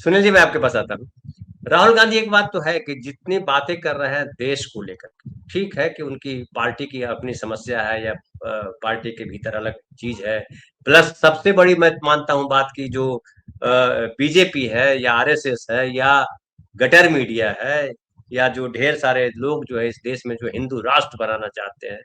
सुनील जी, मैं आपके पास आता हूँ। राहुल गांधी, एक बात तो है कि जितनी बातें कर रहे हैं देश को लेकर के, ठीक है कि उनकी पार्टी की अपनी समस्या है या पार्टी के भीतर अलग चीज है। प्लस सबसे बड़ी मैं मानता हूँ बात की, जो बीजेपी है या आरएसएस है या गटर मीडिया है या जो ढेर सारे लोग जो है इस देश में जो हिंदू राष्ट्र बनाना चाहते हैं,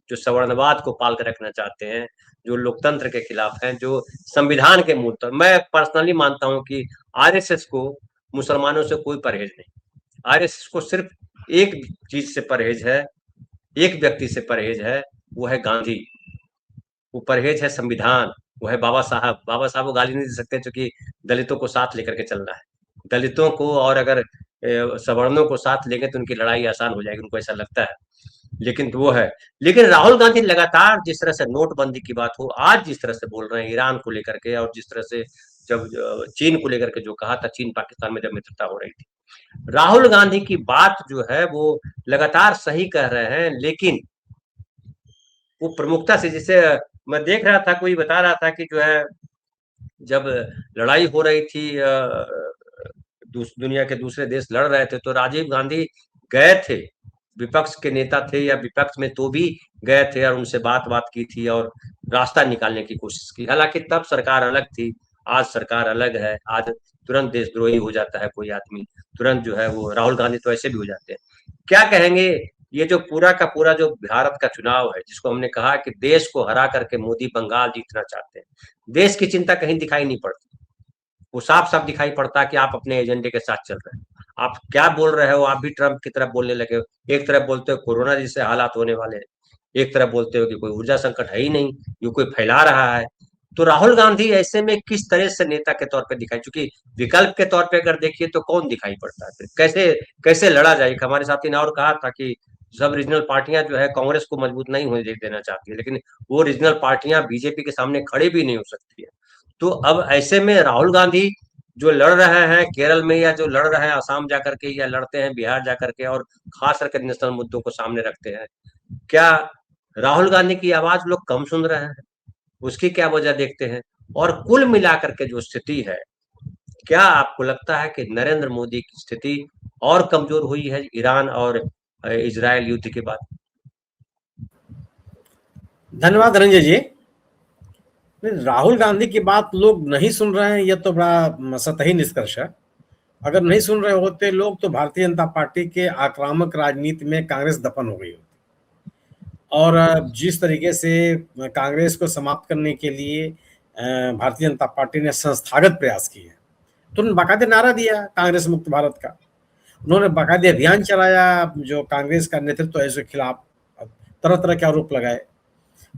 जो सवर्णवाद को पाल कर रखना चाहते हैं, जो लोकतंत्र के खिलाफ हैं, जो संविधान के मूल पर, मैं पर्सनली मानता हूं कि आरएसएस को मुसलमानों से कोई परहेज नहीं। आरएसएस को सिर्फ एक चीज से परहेज है, एक व्यक्ति से परहेज है, वो है गांधी। वो परहेज है संविधान, वो है बाबा साहब। बाबा साहब को गाली नहीं दे सकते क्योंकि दलितों को साथ लेकर के चलना है। दलितों को और अगर सवर्णों को साथ लेंगे तो उनकी लड़ाई आसान हो जाएगी, उनको ऐसा लगता है। लेकिन तो वो है। लेकिन राहुल गांधी लगातार जिस तरह से नोटबंदी की बात हो, आज जिस तरह से बोल रहे हैं ईरान को लेकर के, और जिस तरह से जब चीन को लेकर के जो कहा था, चीन पाकिस्तान में जब मित्रता हो रही थी, राहुल गांधी की बात जो है वो लगातार सही कह रहे हैं। लेकिन वो प्रमुखता से, जिसे मैं देख रहा था, कोई बता रहा था कि जो है जब लड़ाई हो रही थी, दुनिया के दूसरे देश लड़ रहे थे, तो राजीव गांधी गए थे, विपक्ष के नेता थे या विपक्ष में तो भी गए थे और उनसे बात की थी और रास्ता निकालने की कोशिश की। हालांकि तब सरकार अलग थी, आज सरकार अलग है। आज तुरंत देशद्रोही हो जाता है कोई आदमी, तुरंत जो है वो, राहुल गांधी तो ऐसे भी हो जाते हैं। क्या कहेंगे, ये जो पूरा का पूरा जो भारत का चुनाव है, जिसको हमने कहा कि देश को हरा करके मोदी बंगाल जीतना चाहते हैं, देश की चिंता कहीं दिखाई नहीं पड़ती। वो साफ साफ दिखाई पड़ता है कि आप अपने एजेंडे के साथ चल रहे हैं। आप क्या बोल रहे हो, आप भी ट्रंप की तरफ बोलने लगे हो। एक तरफ बोलते हो कोरोना जैसे हालात होने वाले हैं, एक तरफ बोलते हो कि कोई ऊर्जा संकट है ही नहीं, ये कोई फैला रहा है। तो राहुल गांधी ऐसे में किस तरह से नेता के तौर पर दिखाई, चूंकि विकल्प के तौर पे अगर देखिए तो कौन दिखाई पड़ता है, फिर कैसे कैसे लड़ा जाए। हमारे साथी ने और कहा था कि सब रीजनल पार्टियां जो है कांग्रेस को मजबूत नहीं होने देना चाहती है, लेकिन वो रीजनल पार्टियां बीजेपी के सामने खड़े भी नहीं हो सकती है। तो अब ऐसे में राहुल गांधी जो लड़ रहे हैं केरल में, या जो लड़ रहे हैं आसाम जाकर के, या लड़ते हैं बिहार जाकर के, और खास करके नेशनल मुद्दों को सामने रखते हैं, क्या राहुल गांधी की आवाज लोग कम सुन रहे हैं? उसकी क्या वजह देखते हैं? और कुल मिलाकर के जो स्थिति है, क्या आपको लगता है कि नरेंद्र मोदी की स्थिति और कमजोर हुई है ईरान और इजराइल युद्ध के बाद? धन्यवाद धनंजय जी। राहुल गांधी की बात लोग नहीं सुन रहे हैं, यह तो बड़ा सतही निष्कर्ष है। अगर नहीं सुन रहे होते लोग तो भारतीय जनता पार्टी के आक्रामक राजनीति में कांग्रेस दफन हो गई होती। और जिस तरीके से कांग्रेस को समाप्त करने के लिए भारतीय जनता पार्टी ने संस्थागत प्रयास किए, तो उन्होंने बाकायदे नारा दिया कांग्रेस मुक्त भारत का। उन्होंने बाकायदे अभियान चलाया जो कांग्रेस का नेतृत्व है उसके खिलाफ तरह तरह के आरोप लगाए।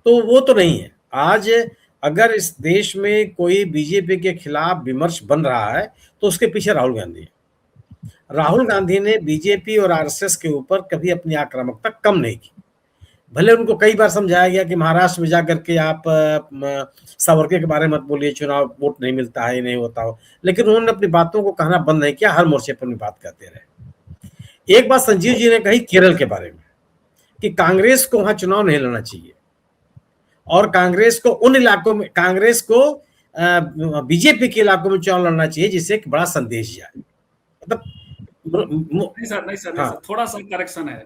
तो वो तो नहीं है। आज अगर इस देश में कोई बीजेपी के खिलाफ विमर्श बन रहा है तो उसके पीछे राहुल गांधी है। राहुल गांधी ने बीजेपी और आरएसएस के ऊपर कभी अपनी आक्रामकता कम नहीं की। भले उनको कई बार समझाया गया कि महाराष्ट्र में जाकर के आप सावरकर के बारे में मत बोलिए, चुनाव वोट नहीं मिलता है, नहीं होता हो, लेकिन उन्होंने अपनी बातों को कहना बंद नहीं किया, हर मोर्चे पर अपनी बात कहते रहे। एक बात संजीव जी ने कही केरल के बारे में कि कांग्रेस को वहां चुनाव नहीं लड़ना चाहिए, और कांग्रेस को उन इलाकों में, कांग्रेस को बीजेपी के इलाकों में चुनाव लड़ना चाहिए जिससे एक बड़ा संदेश जाए। मतलब नहीं सर, नहीं सर, नहीं सर, थोड़ा सा करेक्शन है।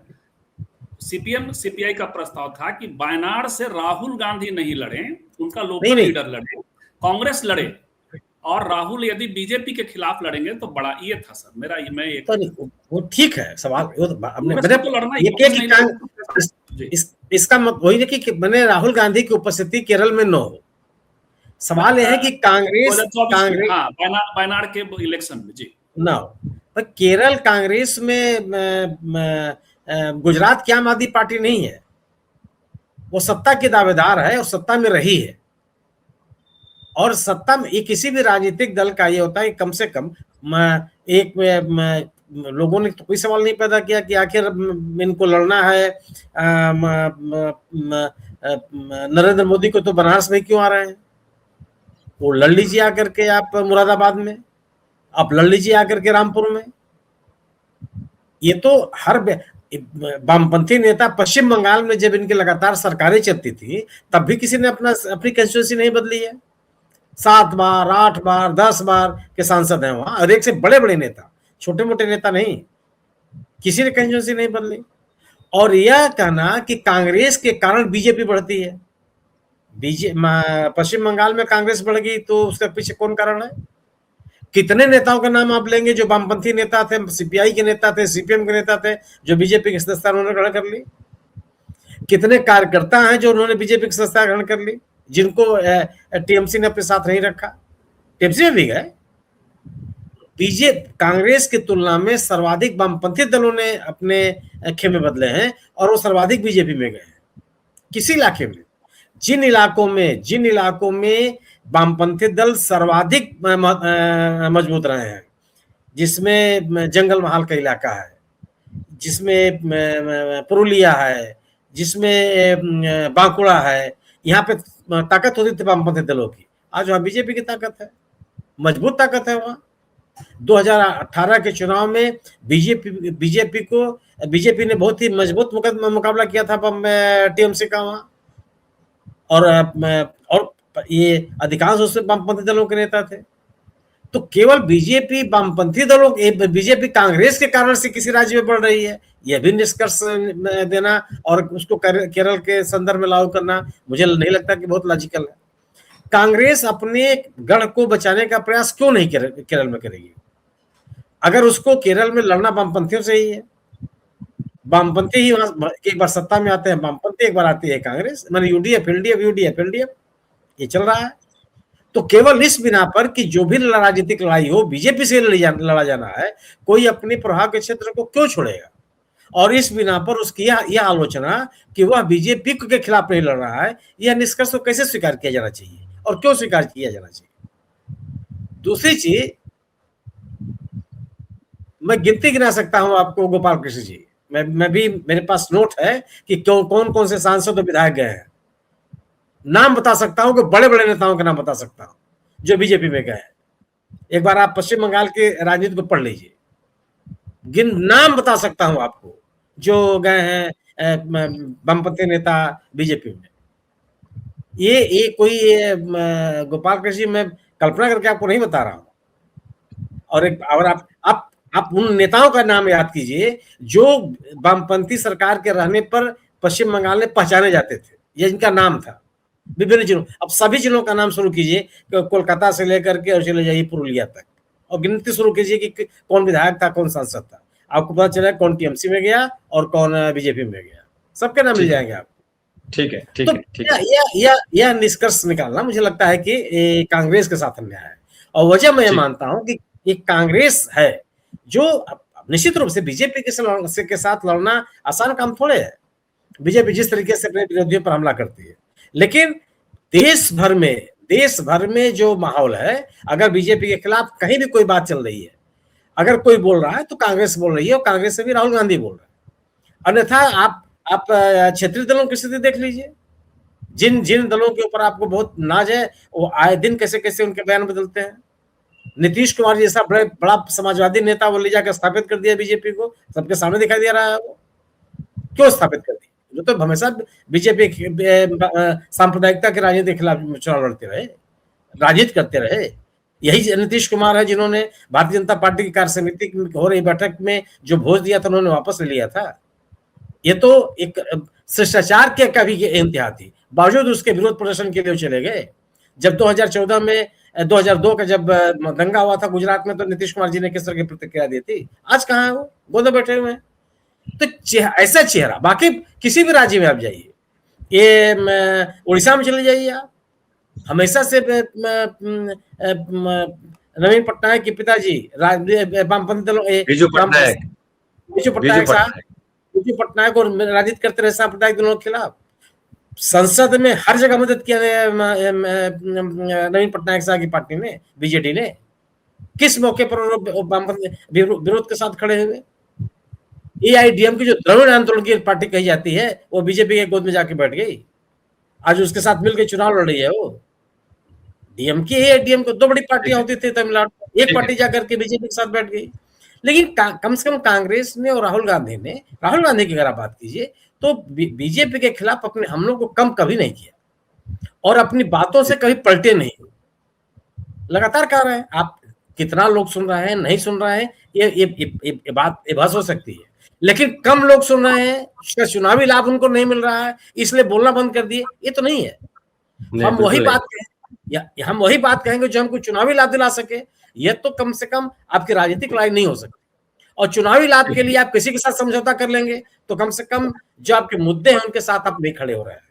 सीपीएम सीपीआई का प्रस्ताव था कि वायनाड से राहुल गांधी नहीं लड़े, उनका लोकल लीडर लड़े, कांग्रेस लड़े, और राहुल यदि बीजेपी के खिलाफ लड़ेंगे तो बड़ा ये था सर मेरा। मैं एक वो ठीक है सवाल, वो इसका वही देखिए कि मैंने राहुल गांधी की उपस्थिति केरल में न हो। सवाल यह है कि कांग्रेस वायनाड के इलेक्शन में जी ना हो, पर केरल कांग्रेस में गुजरात की आम आदमी पार्टी नहीं है, वो सत्ता की दावेदार है और सत्ता में रही है। और सत्ता में ये किसी भी राजनीतिक दल का ये होता है कि कम से कम एक लोगों ने तो कोई सवाल नहीं पैदा किया कि आखिर इनको लड़ना है, नरेंद्र मोदी को तो बनारस में क्यों आ रहे हैं, वो लड़ लीजिए आकर के आप मुरादाबाद में, आप लड़ लीजिए आकर के रामपुर में। ये तो हर वामपंथी नेता पश्चिम बंगाल में जब इनकी लगातार सरकारें चलती थी तब भी किसी ने अपनी कंस्टिट्यूएंसी नहीं बदली है। 7 बार 8 बार 10 बार के सांसद हैं वहां, और एक से बड़े बड़े नेता, छोटे मोटे नेता नहीं, किसी ने कंस्टिट्यूंसी नहीं बदली। और यह कहना कि कांग्रेस के कारण बीजेपी बढ़ती है, पश्चिम बंगाल में कांग्रेस बढ़ गई तो उसके पीछे कौन कारण है? कितने नेताओं का नाम आप लेंगे जो वामपंथी नेता थे, सीपीआई के नेता थे, सीपीएम के नेता थे, जो बीजेपी की सदस्यता उन्होंने ग्रहण कर ली? कितने कार्यकर्ता हैं जो उन्होंने बीजेपी की सदस्यता ग्रहण कर ली, जिनको टीएमसी ने अपने साथ नहीं रखा? टीएमसी में भी गए। बीजेपी कांग्रेस की तुलना में सर्वाधिक वामपंथी दलों ने अपने खेमे बदले हैं और वो सर्वाधिक बीजेपी में गए हैं। किसी इलाके में, जिन इलाकों में वामपंथी दल सर्वाधिक मजबूत रहे हैं, जिसमें जंगल महाल का इलाका है, जिसमें पुरुलिया है, जिसमें बांकुड़ा है, यहाँ पे ताकत होती थी वामपंथी दलों की। आज वहां बीजेपी की ताकत है, मजबूत ताकत है वहां। 2018 के चुनाव में बीजेपी ने बहुत ही मजबूत मुकाबला किया था टीएमसी का वहां, और ये अधिकांश उससे वामपंथी दलों के नेता थे। तो केवल बीजेपी वामपंथी दलों, बीजेपी कांग्रेस के कारण से किसी राज्य में बढ़ रही है, यह भी निष्कर्ष देना और उसको केरल के संदर्भ में लागू करना मुझे नहीं लगता कि बहुत लॉजिकल है। कांग्रेस अपने गढ़ को बचाने का प्रयास क्यों नहीं केरल में करेगी? अगर उसको केरल में लड़ना वामपंथियों से ही है, वामपंथी ही एक बार सत्ता में आते हैं वामपंथी, एक बार आती है कांग्रेस, मैंने यूडीएफ एलडीएफ ये चल रहा है। तो केवल इस बिना पर कि जो भी राजनीतिक लड़ाई हो बीजेपी से लड़ा जाना है, कोई अपने प्रभाव के क्षेत्र को क्यों छोड़ेगा? और इस बिना पर उसकी यह आलोचना कि वह बीजेपी के खिलाफ नहीं लड़ रहा है, यह निष्कर्ष को कैसे स्वीकार किया जाना चाहिए और क्यों स्वीकार किया जाना चाहिए? दूसरी चीज, मैं गिनती गिना सकता हूं आपको गोपाल कृष्ण जी, मैं भी, मेरे पास नोट है कि कौन कौन से सांसद और विधायक गए हैं। नाम बता सकता हूं कि बड़े बड़े नेताओं के नाम बता सकता हूं जो बीजेपी में गए हैं। एक बार आप पश्चिम बंगाल के राजनीति को पढ़ लीजिए, नाम बता सकता हूं आपको जो गए हैं वामपंथी नेता बीजेपी में। ये कोई गोपाल कृष्ण जी मैं कल्पना करके आपको नहीं बता रहा हूं। और आप उन नेताओं का नाम याद कीजिए जो वामपंथी सरकार के रहने पर पश्चिम बंगाल में पहचाने जाते थे, ये इनका नाम था विभिन्न जिलों। अब सभी जिलों का नाम शुरू कीजिए, कोलकाता से लेकर के और चले जाइए पुरुलिया तक, और गिनती शुरू कीजिए कि कौन विधायक था, कौन सांसद था। आपको पता चला कौन टीएमसी में गया और कौन बीजेपी में गया, सबके नाम मिल जाएंगे आपको। ठीक है, ठीक है, ठीक है। यह निष्कर्ष निकालना मुझे लगता है कि कांग्रेस के साथ अन्याय है, और वजह मैं मानता हूं कि ये कांग्रेस है जो निश्चित रूप से बीजेपी के साथ लड़ना आसान काम थोड़े है। बीजेपी जिस तरीके से अपने विरोधियों पर हमला करती है, लेकिन देश भर में जो माहौल है, अगर बीजेपी के खिलाफ कहीं भी कोई बात चल रही है, अगर कोई बोल रहा है तो कांग्रेस बोल रही है, और कांग्रेस से भी राहुल गांधी बोल रहे हैं। अन्यथा आप क्षेत्रीय दलों की स्थिति देख लीजिए, जिन दलों के ऊपर आपको बहुत नाज है, वो आए दिन कैसे कैसे उनके बयान बदलते हैं। नीतीश कुमार जैसा बड़ा समाजवादी नेता वो ले जाकर स्थापित कर दिया बीजेपी को, सबके सामने दिखाई दे रहा है। वो क्यों स्थापित कर दिया? जो तो हमेशा बीजेपी सांप्रदायिकता के राजनीति के खिलाफ चुनाव लड़ते रहे, राजनीति करते रहे। यही नीतीश कुमार है जिन्होंने भारतीय जनता पार्टी की कार्य समिति हो रही बैठक में जो भोज दिया था उन्होंने वापस ले लिया था। ये तो एक शिष्टाचार के कभी इंतहा थी, बावजूद उसके विरोध प्रदर्शन के लिए चले गए। जब 2014 में 2002 का जब दंगा हुआ था गुजरात में, तो नीतीश कुमार जी ने किस तरह की प्रतिक्रिया दी थी? आज कहाँ है वो? गोदे बैठे हुए हैं। तो ऐसा चेहरा, बाकी किसी भी राज्य में आप जाइए, ये उड़ीसा में चले जाइए आप, हमेशा से नवीन पटनायक के पिताजी वामपंथी दलों बिजू पटनायक और राजनीति करते रहे सांप्रदायिक दलों के खिलाफ। संसद में हर जगह मदद किया नवीन पटनायक साहब की पार्टी ने, बीजेडी ने। किस मौके पर विरोध के साथ खड़े हुए? एआईडीएम की जो द्रविड़ आंदोलन की पार्टी कही जाती है, वो बीजेपी के गोद में जाके बैठ गई। आज उसके साथ मिलकर चुनाव लड़ रही है वो। डीएमके एआईडीएम को दो बड़ी पार्टियां होती थी तमिलनाडु, एक पार्टी जाकर के बीजेपी के साथ बैठ गई। लेकिन कम से कम कांग्रेस ने और राहुल गांधी की अगर आप बात कीजिए तो बीजेपी के खिलाफ अपने हमलों को कम कभी नहीं किया, और अपनी बातों से कभी पलटे नहीं। लगातार कह रहे हैं। आप कितना लोग सुन रहे हैं, नहीं सुन रहे हैं, ये बात बहस हो सकती है, लेकिन कम लोग सुन रहे हैं, उसका चुनावी लाभ उनको नहीं मिल रहा है, इसलिए बोलना बंद कर दिए, ये तो नहीं है। हम वही बात कहेंगे जो हमको चुनावी लाभ दिला सके। ये तो कम से कम आपकी राजनीतिक लड़ाई नहीं हो सकती, और चुनावी लाभ के लिए आप किसी के साथ समझौता कर लेंगे तो कम से कम जो आपके मुद्दे हैं उनके साथ आप नहीं खड़े हो रहे हैं।